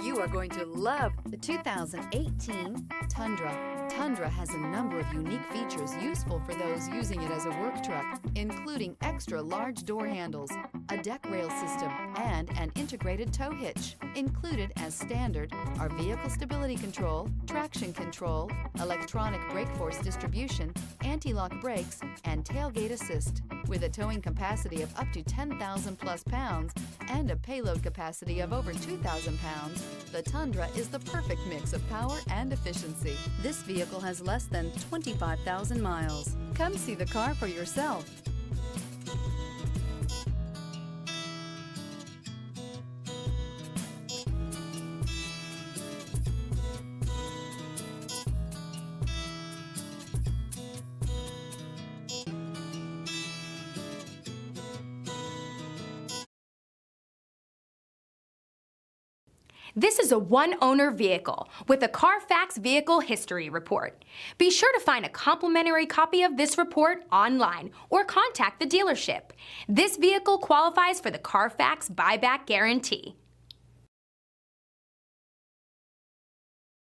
You are going to love the 2018 Tundra. Tundra has a number of unique features useful for those using it as a work truck, including extra large door handles, a deck rail system, and an integrated tow hitch. Included as standard are vehicle stability control, traction control, electronic brake force distribution, anti-lock brakes, and tailgate assist. With a towing capacity of up to 10,000 plus pounds and a payload capacity of over 2,000 pounds, the Tundra is the perfect mix of power and efficiency. This vehicle has less than 25,000 miles. Come see the car for yourself. This is a one-owner vehicle with a Carfax Vehicle History Report. Be sure to find a complimentary copy of this report online or contact the dealership. This vehicle qualifies for the Carfax Buyback Guarantee.